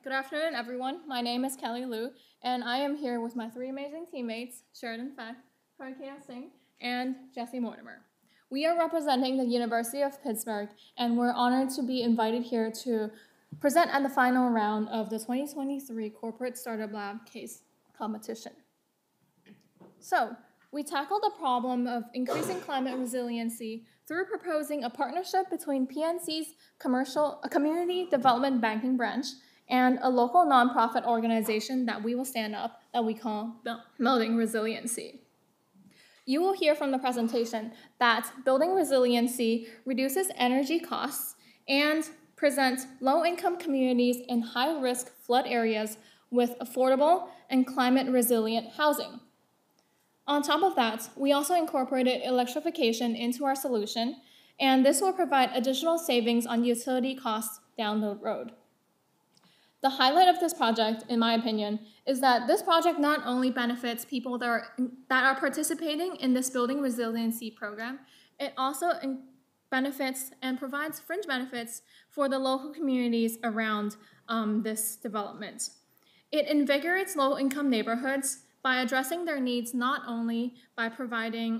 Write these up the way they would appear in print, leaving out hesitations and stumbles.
Good afternoon, everyone. My name is Kelly Liu, and I am here with my three amazing teammates, Sheridan Feck, Karkia Singh, and Jesse Mortimer. We are representing the University of Pittsburgh, and we're honored to be invited here to present at the final round of the 2023 Corporate Startup Lab Case Competition. So, we tackled the problem of increasing climate resiliency through proposing a partnership between PNC's community development banking branch and a local nonprofit organization that we will stand up that we call Building Resiliency. You will hear from the presentation that building resiliency reduces energy costs and presents low-income communities in high-risk flood areas with affordable and climate-resilient housing. On top of that, we also incorporated electrification into our solution, and this will provide additional savings on utility costs down the road. The highlight of this project, in my opinion, is that this project not only benefits people that are participating in this building resiliency program, it also benefits and provides fringe benefits for the local communities around this development. It invigorates low-income neighborhoods by addressing their needs not only by providing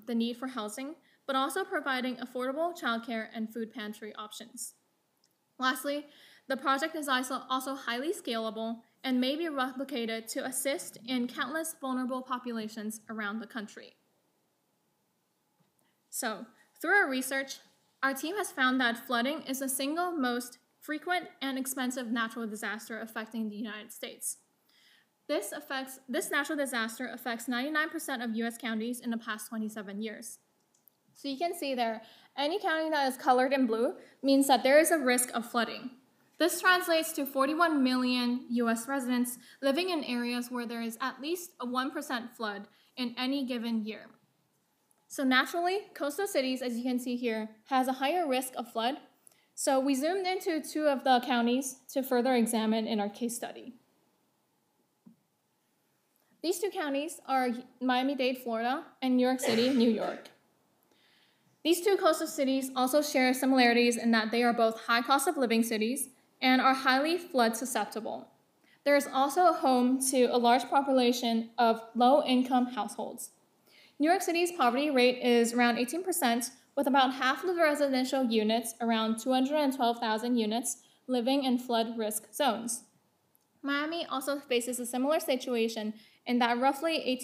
the need for housing, but also providing affordable childcare and food pantry options. Lastly, the project is also highly scalable and may be replicated to assist in countless vulnerable populations around the country. So, through our research, our team has found that flooding is the single most frequent and expensive natural disaster affecting the United States. This natural disaster affects 99% of U.S. counties in the past 27 years. So you can see there, any county that is colored in blue means that there is a risk of flooding. This translates to 41 million U.S. residents living in areas where there is at least a 1% flood in any given year. So naturally, coastal cities, as you can see here, has a higher risk of flood. So we zoomed into two of the counties to further examine in our case study. These two counties are Miami-Dade, Florida, and New York City, New York. These two coastal cities also share similarities in that they are both high cost of living cities and are highly flood susceptible. There is also a home to a large population of low-income households. New York City's poverty rate is around 18%, with about half of the residential units, around 212,000 units, living in flood risk zones. Miami also faces a similar situation in that roughly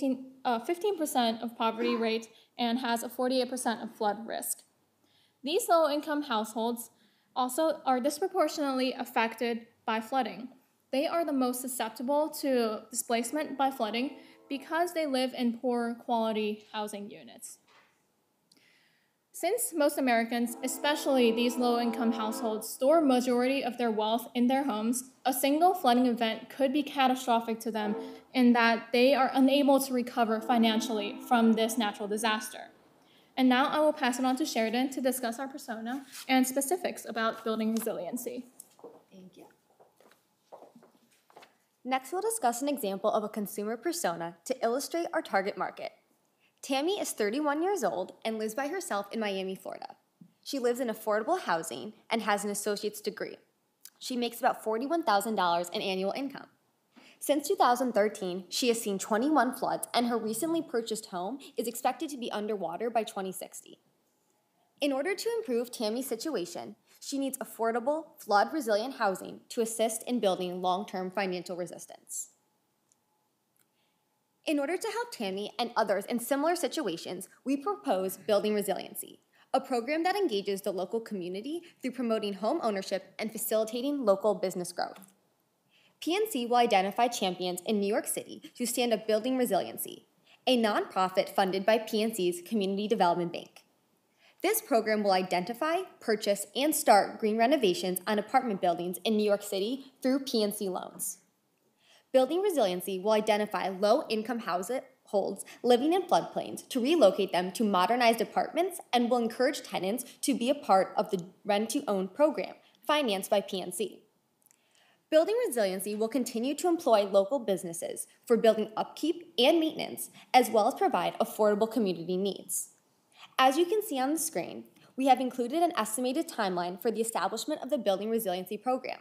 15% of poverty rate and has a 48% of flood risk. These low-income households also are disproportionately affected by flooding. They are the most susceptible to displacement by flooding because they live in poor quality housing units. Since most Americans, especially these low-income households, store a majority of their wealth in their homes, a single flooding event could be catastrophic to them in that they are unable to recover financially from this natural disaster. And now I will pass it on to Sheridan to discuss our persona and specifics about building resiliency. Thank you. Next, we'll discuss an example of a consumer persona to illustrate our target market. Tammy is 31 years old and lives by herself in Miami, Florida. She lives in affordable housing and has an associate's degree. She makes about $41,000 in annual income. Since 2013, she has seen 21 floods, and her recently purchased home is expected to be underwater by 2060. In order to improve Tammy's situation, she needs affordable, flood-resilient housing to assist in building long-term financial resistance. In order to help Tammy and others in similar situations, we propose Building Resiliency, a program that engages the local community through promoting home ownership and facilitating local business growth. PNC will identify champions in New York City to stand up Building Resiliency, a nonprofit funded by PNC's Community Development Bank. This program will identify, purchase, and start green renovations on apartment buildings in New York City through PNC loans. Building Resiliency will identify low-income households living in floodplains to relocate them to modernized apartments and will encourage tenants to be a part of the rent-to-own program financed by PNC. Building Resiliency will continue to employ local businesses for building upkeep and maintenance, as well as provide affordable community needs. As you can see on the screen, we have included an estimated timeline for the establishment of the Building Resiliency program.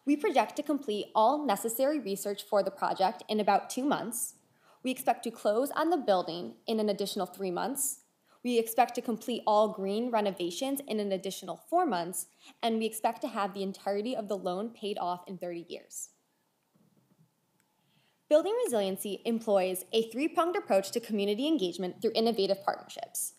We project to complete all necessary research for the project in about 2 months. We expect to close on the building in an additional 3 months. We expect to complete all green renovations in an additional 4 months, and we expect to have the entirety of the loan paid off in 30 years. Building resiliency employs a three-pronged approach to community engagement through innovative partnerships.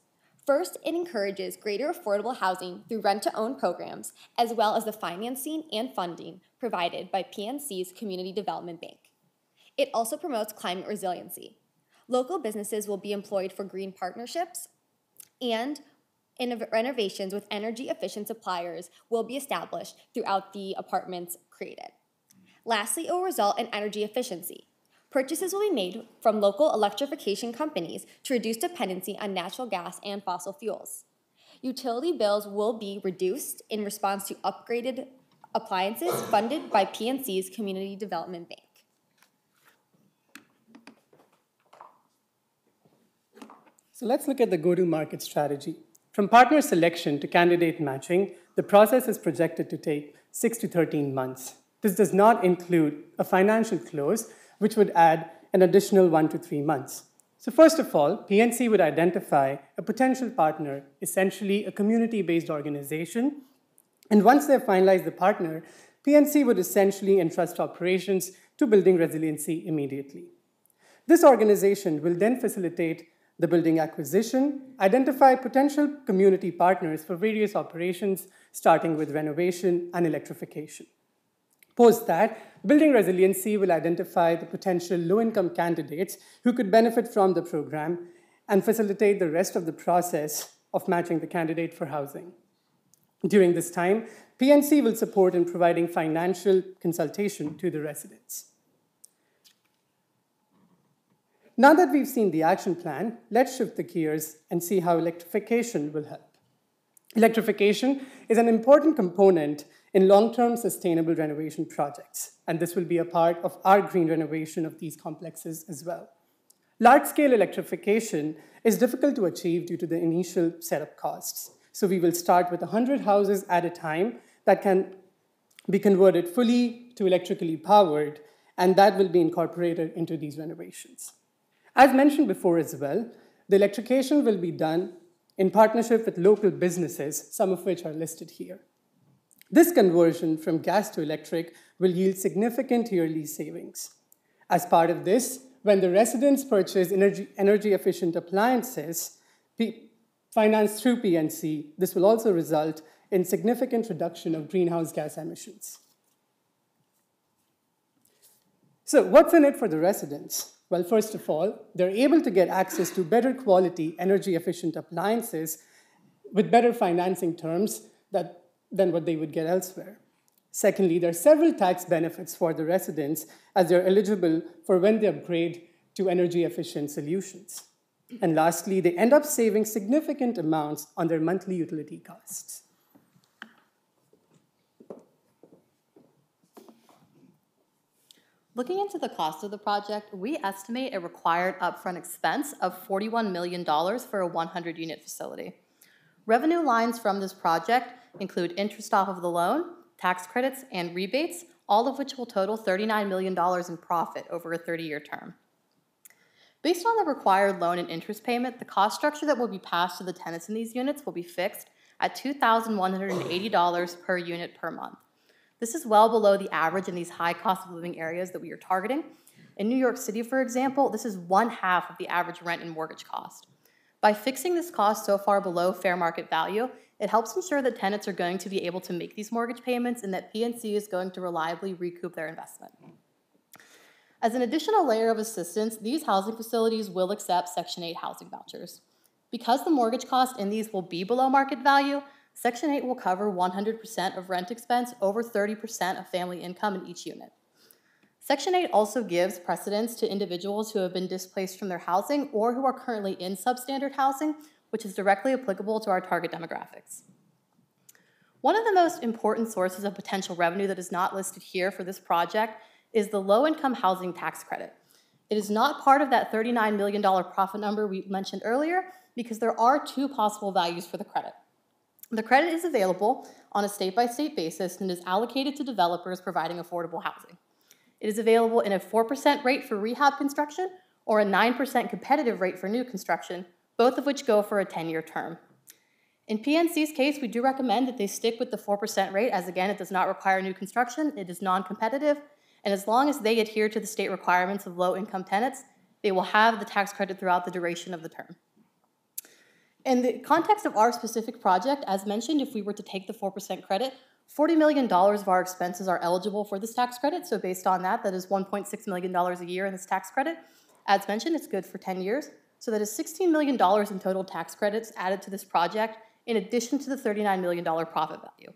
First, it encourages greater affordable housing through rent-to-own programs, as well as the financing and funding provided by PNC's Community Development Bank. It also promotes climate resiliency. Local businesses will be employed for green partnerships, and renovations with energy-efficient suppliers will be established throughout the apartments created. Lastly, it will result in energy efficiency. Purchases will be made from local electrification companies to reduce dependency on natural gas and fossil fuels. Utility bills will be reduced in response to upgraded appliances funded by PNC's Community Development Bank. So let's look at the go-to-market strategy. From partner selection to candidate matching, the process is projected to take 6 to 13 months. This does not include a financial close, which would add an additional 1 to 3 months. So first of all, PNC would identify a potential partner, essentially a community-based organization. And once they've finalized the partner, PNC would essentially entrust operations to building resiliency immediately. This organization will then facilitate the building acquisition, identify potential community partners for various operations, starting with renovation and electrification. Post that, building resiliency will identify the potential low-income candidates who could benefit from the program and facilitate the rest of the process of matching the candidate for housing. During this time, PNC will support in providing financial consultation to the residents. Now that we've seen the action plan, let's shift the gears and see how electrification will help. Electrification is an important component in long-term sustainable renovation projects, and this will be a part of our green renovation of these complexes as well. Large-scale electrification is difficult to achieve due to the initial setup costs. So we will start with 100 houses at a time that can be converted fully to electrically powered, and that will be incorporated into these renovations. As mentioned before as well, the electrification will be done in partnership with local businesses, some of which are listed here. This conversion from gas to electric will yield significant yearly savings. As part of this, when the residents purchase energy-efficient appliances financed through PNC, this will also result in significant reduction of greenhouse gas emissions. So what's in it for the residents? Well, first of all, they're able to get access to better quality energy-efficient appliances with better financing terms than what they would get elsewhere. Secondly, there are several tax benefits for the residents as they're eligible for when they upgrade to energy-efficient solutions. And lastly, they end up saving significant amounts on their monthly utility costs. Looking into the cost of the project, we estimate a required upfront expense of $41 million for a 100-unit facility. Revenue lines from this project include interest off of the loan, tax credits, and rebates, all of which will total $39 million in profit over a 30-year term. Based on the required loan and interest payment, the cost structure that will be passed to the tenants in these units will be fixed at $2,180 per unit per month. This is well below the average in these high cost of living areas that we are targeting. In New York City, for example, this is 1/2 of the average rent and mortgage cost. By fixing this cost so far below fair market value, it helps ensure that tenants are going to be able to make these mortgage payments and that PNC is going to reliably recoup their investment. As an additional layer of assistance, these housing facilities will accept Section 8 housing vouchers. Because the mortgage cost in these will be below market value, Section 8 will cover 100% of rent expense over 30% of family income in each unit. Section 8 also gives precedence to individuals who have been displaced from their housing or who are currently in substandard housing, which is directly applicable to our target demographics. One of the most important sources of potential revenue that is not listed here for this project is the low-income housing tax credit. It is not part of that $39 million profit number we mentioned earlier because there are two possible values for the credit. The credit is available on a state-by-state basis and is allocated to developers providing affordable housing. It is available in a 4% rate for rehab construction or a 9% competitive rate for new construction, both of which go for a 10-year term. In PNC's case, we do recommend that they stick with the 4% rate, as again, it does not require new construction, it is non-competitive, and as long as they adhere to the state requirements of low-income tenants, they will have the tax credit throughout the duration of the term. In the context of our specific project, as mentioned, if we were to take the 4% credit, $40 million of our expenses are eligible for this tax credit, so based on that, that is $1.6 million a year in this tax credit. As mentioned, it's good for 10 years, so that is $16 million in total tax credits added to this project, in addition to the $39 million profit value.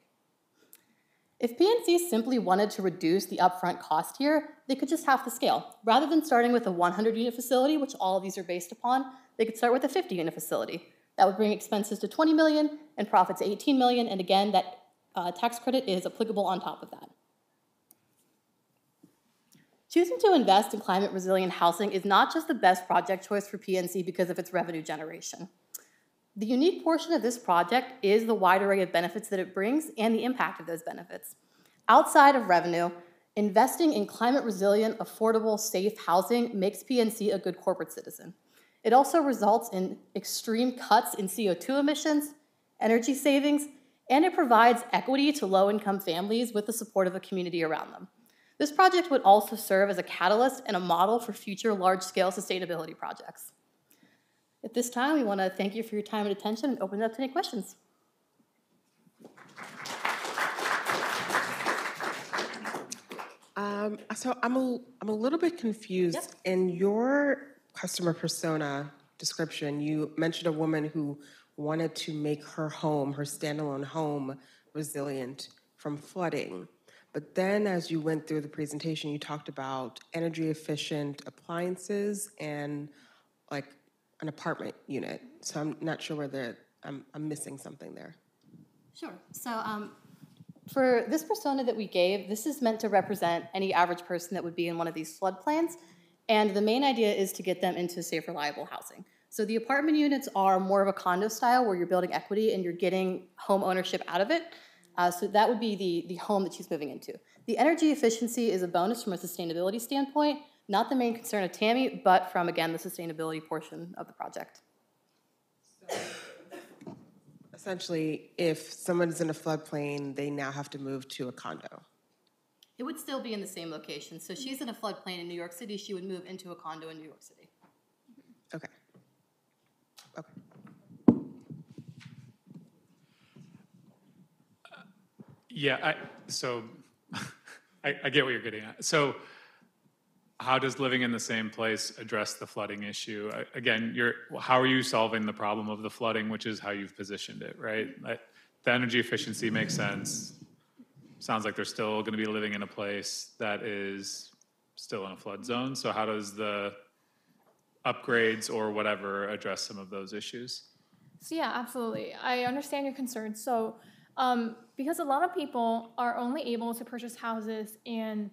If PNC simply wanted to reduce the upfront cost here, they could just half the scale. Rather than starting with a 100-unit facility, which all of these are based upon, they could start with a 50-unit facility. That would bring expenses to $20 million and profits to $18 million, and again, that tax credit is applicable on top of that. Choosing to invest in climate-resilient housing is not just the best project choice for PNC because of its revenue generation. The unique portion of this project is the wide array of benefits that it brings and the impact of those benefits. Outside of revenue, investing in climate-resilient, affordable, safe housing makes PNC a good corporate citizen. It also results in extreme cuts in CO2 emissions, energy savings, and it provides equity to low-income families with the support of the community around them. This project would also serve as a catalyst and a model for future large-scale sustainability projects. At this time, we want to thank you for your time and attention and open it up to any questions. So I'm a little bit confused. Yep. In your customer persona description, you mentioned a woman who wanted to make her home, her standalone home, resilient from flooding. But then as you went through the presentation, you talked about energy efficient appliances and like an apartment unit. So I'm not sure whether I'm missing something there. Sure. So for this persona that we gave, this is meant to represent any average person that would be in one of these floodplains. And the main idea is to get them into safe, reliable housing. So the apartment units are more of a condo style where you're building equity and you're getting home ownership out of it. So that would be the home that she's moving into. The energy efficiency is a bonus from a sustainability standpoint, not the main concern of Tammy, but from, again, the sustainability portion of the project. So, essentially, if someone's in a floodplain, they now have to move to a condo. It would still be in the same location. So she's in a floodplain in New York City. She would move into a condo in New York City. Okay. Okay. Yeah, I get what you're getting at. So how does living in the same place address the flooding issue? Again, how are you solving the problem of the flooding, which is how you've positioned it, right? The energy efficiency makes sense. Sounds like they're still going to be living in a place that is still in a flood zone. So how does the upgrades or whatever address some of those issues? So yeah, absolutely. I understand your concerns. So because a lot of people are only able to purchase houses in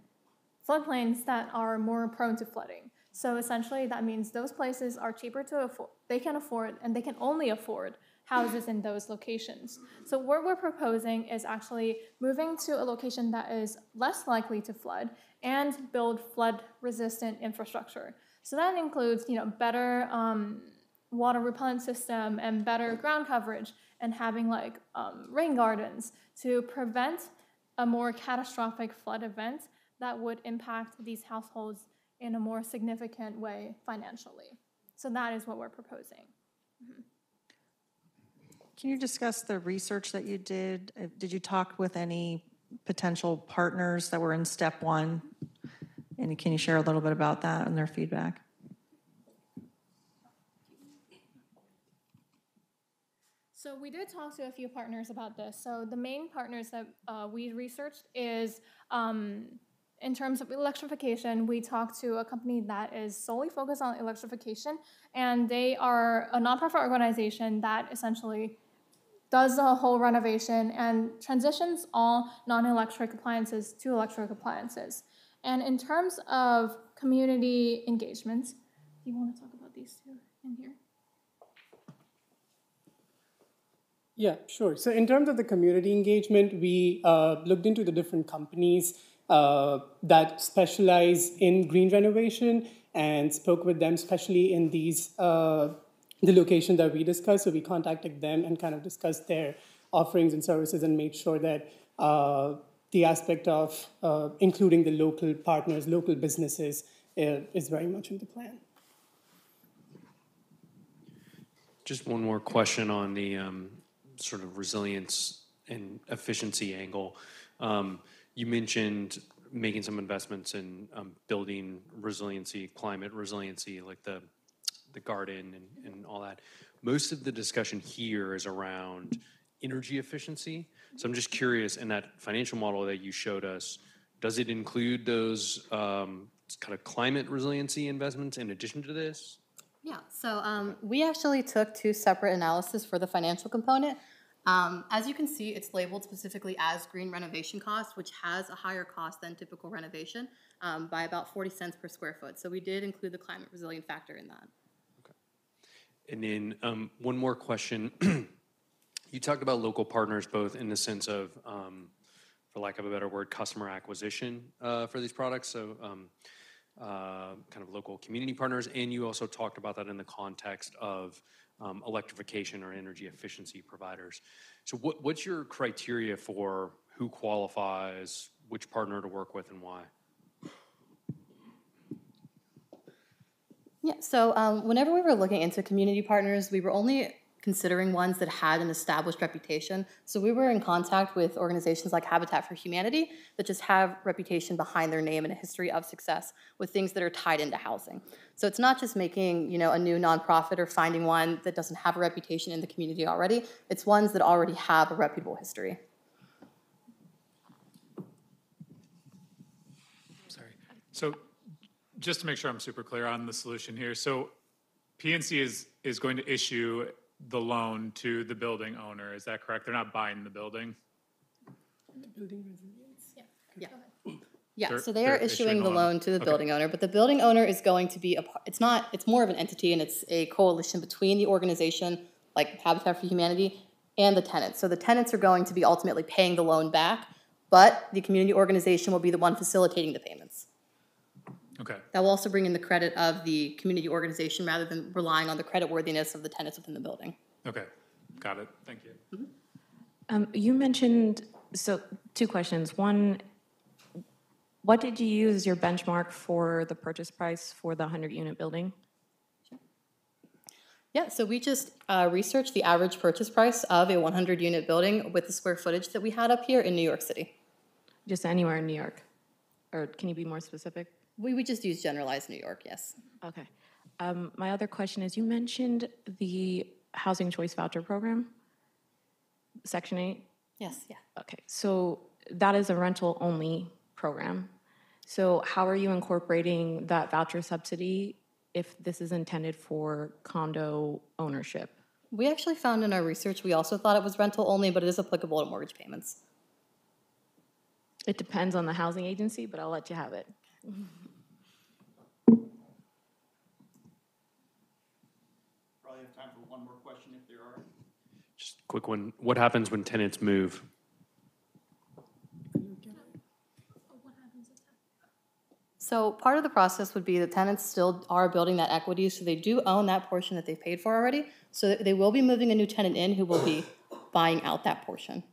floodplains that are more prone to flooding. So essentially that means those places are cheaper to afford, they can afford, and they can only afford houses in those locations. So what we're proposing is actually moving to a location that is less likely to flood and build flood-resistant infrastructure. So that includes, better water repellent system and better ground coverage and having rain gardens to prevent a more catastrophic flood event that would impact these households in a more significant way financially. So that is what we're proposing. Mm-hmm. Can you discuss the research that you did? Did you talk with any potential partners that were in step one? And can you share a little bit about that and their feedback? So we did talk to a few partners about this. So the main partners that we researched is, in terms of electrification, we talked to a company that is solely focused on electrification, and they are a nonprofit organization that essentially does a whole renovation and transitions all non-electric appliances to electric appliances. And in terms of community engagements, do you want to talk about these two in here? Yeah, sure. So in terms of the community engagement, we looked into the different companies that specialize in green renovation and spoke with them, especially in the location that we discussed. So we contacted them and kind of discussed their offerings and services and made sure that the aspect of including the local partners, local businesses is very much in the plan. Just one more question on the sort of resilience and efficiency angle. You mentioned making some investments in building resiliency, climate resiliency, like the garden and all that. Most of the discussion here is around energy efficiency. So I'm just curious, in that financial model that you showed us, does it include those kind of climate resiliency investments in addition to this? Yeah, so we actually took two separate analyses for the financial component. As you can see, it's labeled specifically as green renovation cost, which has a higher cost than typical renovation by about 40 cents per square foot. So we did include the climate resilient factor in that. Okay. And then one more question. You talked about local partners both in the sense of, for lack of a better word, customer acquisition for these products. So kind of local community partners, and you also talked about that in the context of electrification or energy efficiency providers. So what's your criteria for who qualifies, which partner to work with, and why? Yeah, so whenever we were looking into community partners, we were only considering ones that had an established reputation. So we were in contact with organizations like Habitat for Humanity that just have reputation behind their name and a history of success with things that are tied into housing. So it's not just making, a new nonprofit or finding one that doesn't have a reputation in the community already. It's ones that already have a reputable history. Sorry. So just to make sure I'm super clear on the solution here. So PNC is going to issue the loan to the building owner. Is that correct? They're not buying the building? The building resilience. Yeah. Yeah, so They're they're issuing the loan to the building owner, but the building owner is going to be, it's more of an entity, and it's a coalition between the organization, like Habitat for Humanity, and the tenants. So the tenants are going to be ultimately paying the loan back, but the community organization will be the one facilitating the payments. Okay. That will also bring in the credit of the community organization rather than relying on the creditworthiness of the tenants within the building. Okay. Got it. Thank you. You mentioned, so two questions. One, what did you use as your benchmark for the purchase price for the 100-unit building? Yeah, so we just researched the average purchase price of a 100-unit building with the square footage that we had up here in New York City. Just anywhere in New York? Or can you be more specific? We just use generalized New York, yes. Okay. My other question is, you mentioned the Housing Choice Voucher Program, Section 8? Yes, yeah. Okay, so that is a rental-only program. So how are you incorporating that voucher subsidy if this is intended for condo ownership? We actually found in our research, we also thought it was rental only, but it is applicable to mortgage payments. It depends on the housing agency, but I'll let you have it. Probably have time for one more question if there are. Just a quick one. What happens when tenants move? So part of the process would be the tenants still are building that equity, so they do own that portion that they paid for already. So they will be moving a new tenant in who will be buying out that portion.